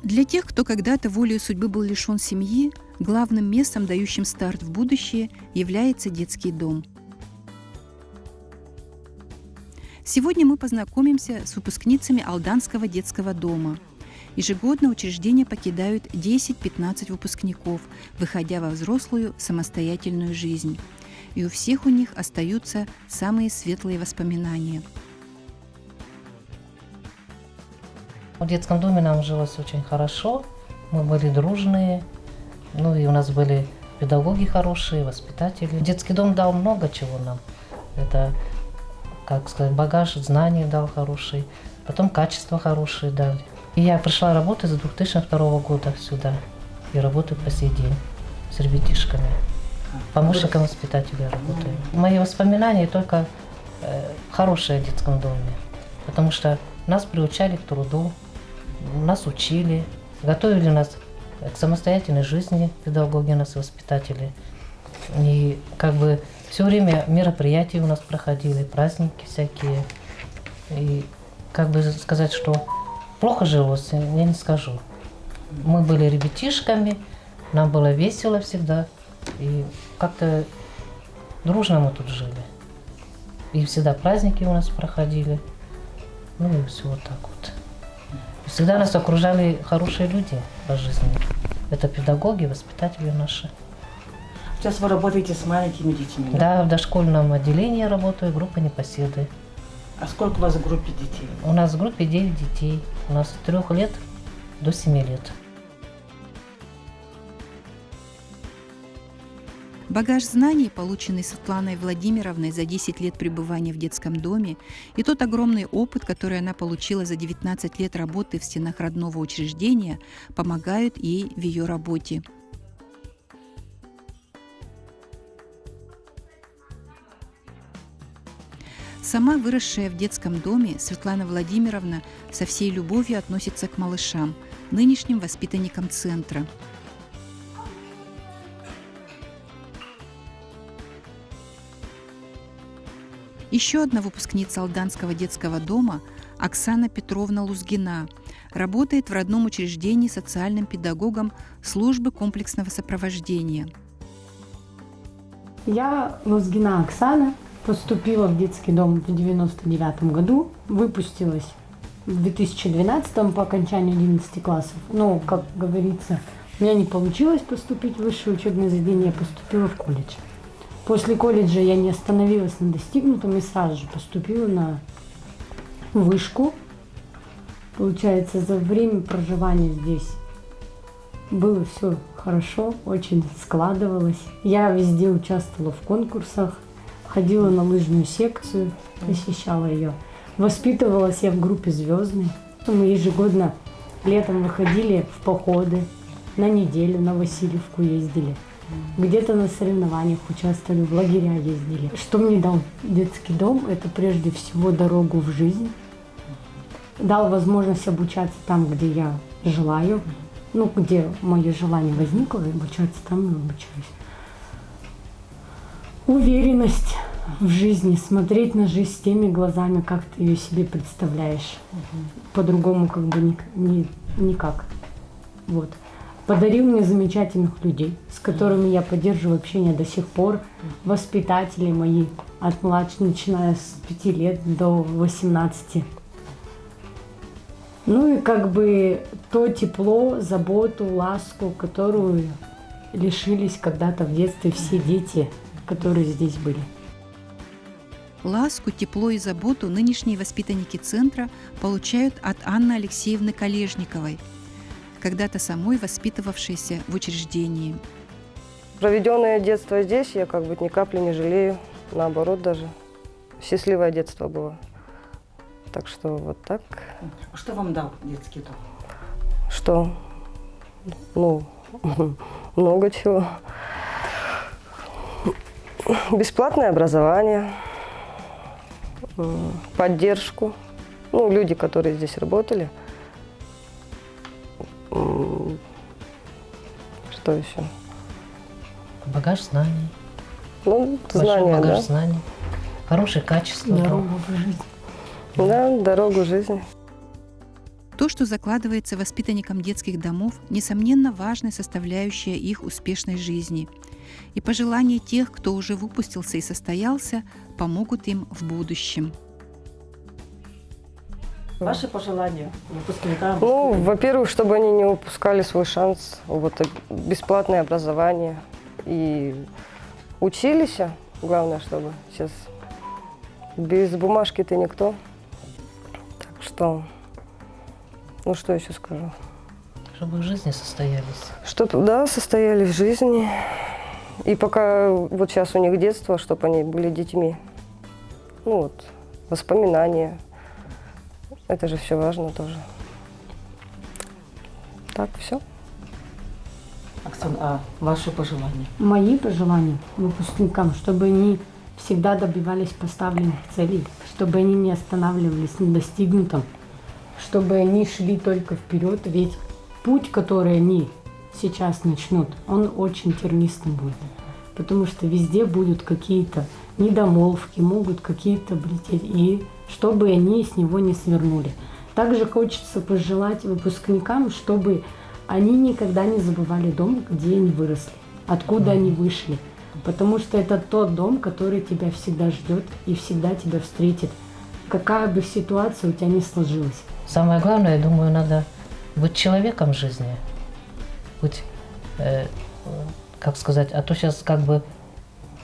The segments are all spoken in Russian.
Для тех, кто когда-то волею судьбы был лишен семьи, главным местом, дающим старт в будущее, является детский дом. Сегодня мы познакомимся с выпускницами Алданского детского дома. Ежегодно учреждение покидают 10-15 выпускников, выходя во взрослую самостоятельную жизнь. И у всех у них остаются самые светлые воспоминания. В детском доме нам жилось очень хорошо, мы были дружные, и у нас были педагоги хорошие, воспитатели. Детский дом дал много чего нам. Это, багаж знаний дал хороший, потом качество хорошее дали. И я пришла работать с 2002 года сюда и работаю по сей день с ребятишками. Помощником воспитателя работаю. Мои воспоминания только хорошие о детском доме, потому что нас приучали к труду, нас учили, готовили нас к самостоятельной жизни, педагоги нас, воспитатели. И все время мероприятия у нас проходили, праздники всякие. И сказать, что плохо жилось, я не скажу. Мы были ребятишками, нам было весело всегда. И как-то дружно мы тут жили. И всегда праздники у нас проходили. И все вот так вот. Всегда нас окружали хорошие люди по жизни. Это педагоги, воспитатели наши. Сейчас вы работаете с маленькими детьми? Да, в дошкольном отделении работаю, группа непоседы. А сколько у вас в группе детей? У нас в группе 9 детей. У нас с 3 лет до 7 лет. Багаж знаний, полученный Светланой Владимировной за 10 лет пребывания в детском доме, и тот огромный опыт, который она получила за 19 лет работы в стенах родного учреждения, помогают ей в ее работе. Сама выросшая в детском доме, Светлана Владимировна со всей любовью относится к малышам, нынешним воспитанникам центра. Еще одна выпускница Алданского детского дома, Оксана Петровна Лузгина, работает в родном учреждении социальным педагогом службы комплексного сопровождения. Я Лузгина Оксана, поступила в детский дом в 1999 году, выпустилась в 2012 по окончанию 11 классов. Но, как говорится, у меня не получилось поступить в высшее учебное заведение, я поступила в колледж. После колледжа я не остановилась на достигнутом и сразу же поступила на вышку. Получается, за время проживания здесь было все хорошо, очень складывалось. Я везде участвовала в конкурсах, ходила на лыжную секцию, посещала ее. Воспитывалась я в группе «Звездный». Мы ежегодно летом выходили в походы, на неделю на Васильевку ездили. Где-то на соревнованиях участвовали, в лагеря ездили. Что мне дал детский дом, это прежде всего дорогу в жизнь. Дал возможность обучаться там, где я желаю, где мое желание возникло, обучаться там и обучаюсь. Уверенность в жизни, смотреть на жизнь с теми глазами, как ты ее себе представляешь. По-другому никак. Вот. Подарил мне замечательных людей, с которыми я поддерживаю общение до сих пор. Воспитатели мои, от младших, начиная с 5 лет до 18. То тепло, заботу, ласку, которую лишились когда-то в детстве все дети, которые здесь были. Ласку, тепло и заботу нынешние воспитанники центра получают от Анны Алексеевны Колежниковой, когда-то самой воспитывавшейся в учреждении. Проведенное детство здесь я ни капли не жалею, наоборот даже. Счастливое детство было. Так что вот так. Что вам дал детский дом? Что? Много чего. Бесплатное образование, поддержку. Люди, которые здесь работали. Что еще? Багаж знаний. Знания, багаж да. знаний. Хорошее качество. Дорогу в жизнь. Да, дорогу жизни. То, что закладывается воспитанникам детских домов, несомненно, важная составляющая их успешной жизни. И пожелания тех, кто уже выпустился и состоялся, помогут им в будущем. Ваши пожелания выпускникам? Ну, во-первых, чтобы они не упускали свой шанс, вот бесплатное образование. И учились, главное, чтобы сейчас без бумажки ты никто. Так что, ну что еще скажу? Чтобы в жизни состоялись. Чтобы, да, состоялись в жизни. И пока вот сейчас у них детство, чтобы они были детьми. Ну вот, воспоминания. Это же все важно тоже. Так, все. Оксана, а ваши пожелания? Мои пожелания выпускникам, чтобы они всегда добивались поставленных целей, чтобы они не останавливались на достигнутом, чтобы они шли только вперед, ведь путь, который они сейчас начнут, он очень тернистым будет, потому что везде будут какие-то недомолвки, могут какие-то влететь, и чтобы они с него не свернули. Также хочется пожелать выпускникам, чтобы они никогда не забывали дом, где они выросли, откуда они вышли, потому что это тот дом, который тебя всегда ждет и всегда тебя встретит, какая бы ситуация у тебя ни сложилась. Самое главное, я думаю, надо быть человеком в жизни. Быть, как сказать, а то сейчас как бы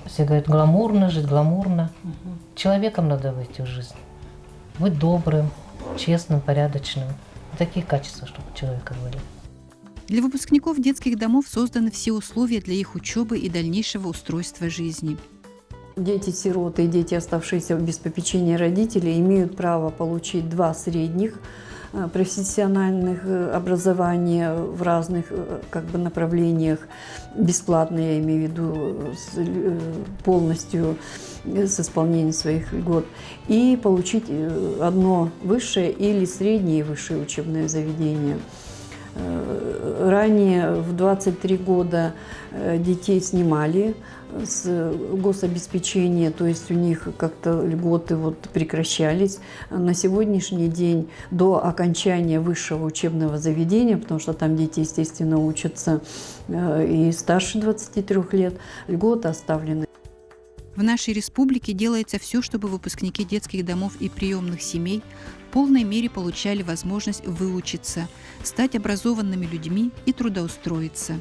все говорят, гламурно жить, гламурно. Человеком надо выйти в жизнь. Быть добрым, честным, порядочным. Такие качества, чтобы у человека были. Для выпускников детских домов созданы все условия для их учебы и дальнейшего устройства жизни. Дети-сироты и дети, оставшиеся без попечения родителей, имеют право получить 2 средних профессиональных образования в разных направлениях, бесплатно, я имею в виду, полностью с исполнением своих льгот, и получить 1 высшее или среднее и высшее учебное заведение. Ранее в 23 года детей снимали с гособеспечения, то есть у них как-то льготы прекращались. На сегодняшний день до окончания высшего учебного заведения, потому что там дети, естественно, учатся и старше 23 лет, льготы оставлены. В нашей республике делается все, чтобы выпускники детских домов и приемных семей в полной мере получали возможность выучиться, стать образованными людьми и трудоустроиться.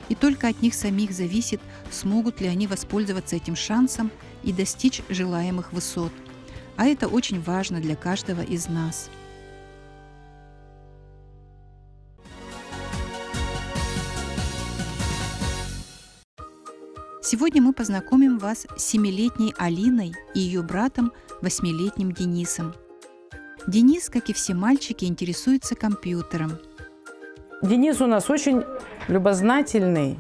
И только от них самих зависит, смогут ли они воспользоваться этим шансом и достичь желаемых высот. А это очень важно для каждого из нас. Сегодня мы познакомим вас с 7-летней Алиной и ее братом 8-летним Денисом. Денис, как и все мальчики, интересуется компьютером. Денис у нас очень любознательный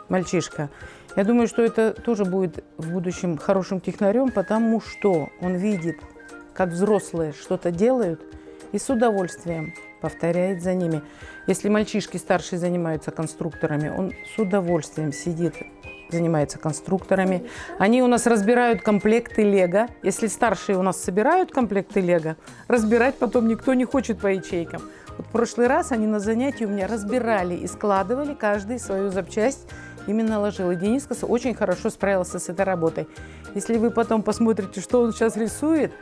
мальчишка. Я думаю, что это тоже будет в будущем хорошим технарем, потому что он видит, как взрослые что-то делают, и с удовольствием повторяет за ними. Если мальчишки старшие занимаются конструкторами, он с удовольствием сидит, занимается конструкторами. Они у нас разбирают комплекты лего. Если старшие у нас собирают комплекты лего, разбирать потом никто не хочет по ячейкам. Вот в прошлый раз они на занятии у меня разбирали и складывали каждый свою запчасть, именно ложил. И Дениска очень хорошо справился с этой работой. Если вы потом посмотрите, что он сейчас рисует,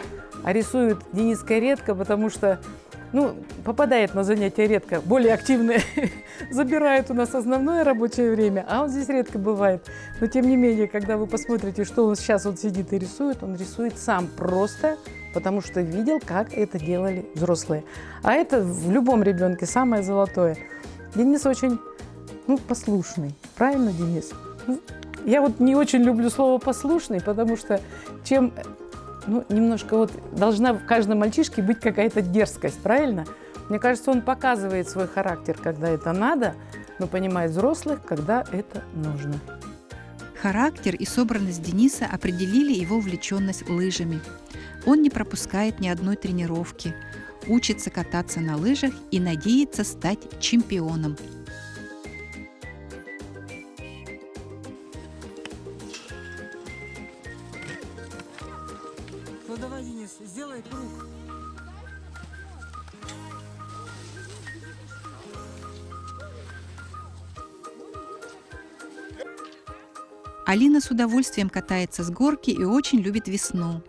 а рисует Дениска редко, потому что попадает на занятия редко, более активные забирают у нас основное рабочее время, а он здесь редко бывает. Но тем не менее, когда вы посмотрите, что он сейчас сидит и рисует, он рисует сам просто, потому что видел, как это делали взрослые. А это в любом ребенке самое золотое. Денис очень послушный. Правильно, Денис? Я не очень люблю слово «послушный», потому что чем... немножко должна в каждом мальчишке быть какая-то дерзкость, правильно? Мне кажется, он показывает свой характер, когда это надо, но понимает взрослых, когда это нужно. Характер и собранность Дениса определили его увлеченность лыжами. Он не пропускает ни одной тренировки, учится кататься на лыжах и надеется стать чемпионом. Давай, Денис, сделай круг. Алина с удовольствием катается с горки и очень любит весну.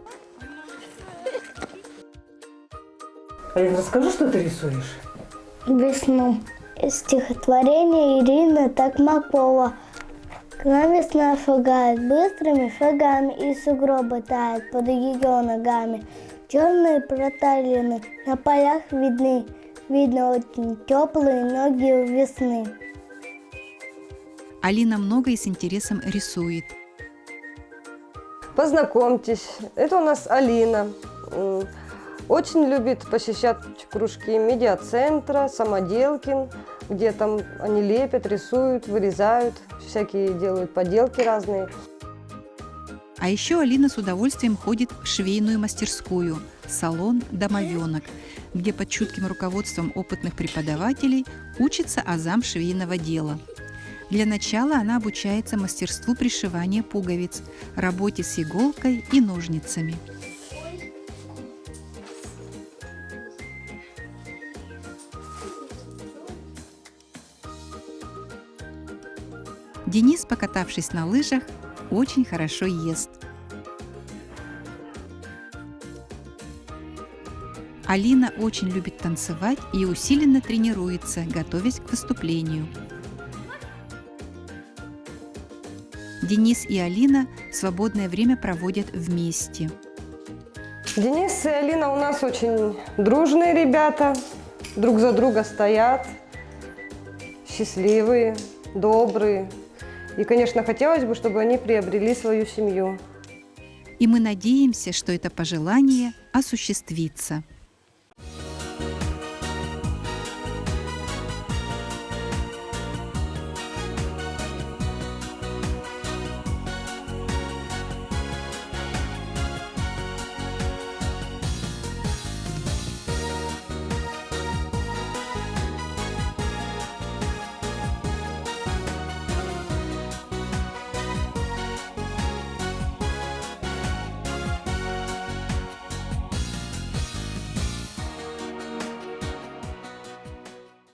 Алина, расскажи, что ты рисуешь? Весну. Стихотворение Ирины Токмакова. К нам весна шагает быстрыми шагами, и сугробы тают под ее ногами. Черные проталины на полях видны, видно очень теплые ноги у весны. Алина много и с интересом рисует. Познакомьтесь, это у нас Алина. Очень любит посещать кружки медиацентра, самоделкин, где там они лепят, рисуют, вырезают, всякие делают поделки разные. А еще Алина с удовольствием ходит в швейную мастерскую «Салон Домовенок», где под чутким руководством опытных преподавателей учится азам швейного дела. Для начала она обучается мастерству пришивания пуговиц, работе с иголкой и ножницами. Денис, покатавшись на лыжах, очень хорошо ест. Алина очень любит танцевать и усиленно тренируется, готовясь к выступлению. Денис и Алина свободное время проводят вместе. Денис и Алина у нас очень дружные ребята, друг за друга стоят, счастливые, добрые. И, конечно, хотелось бы, чтобы они приобрели свою семью. И мы надеемся, что это пожелание осуществится.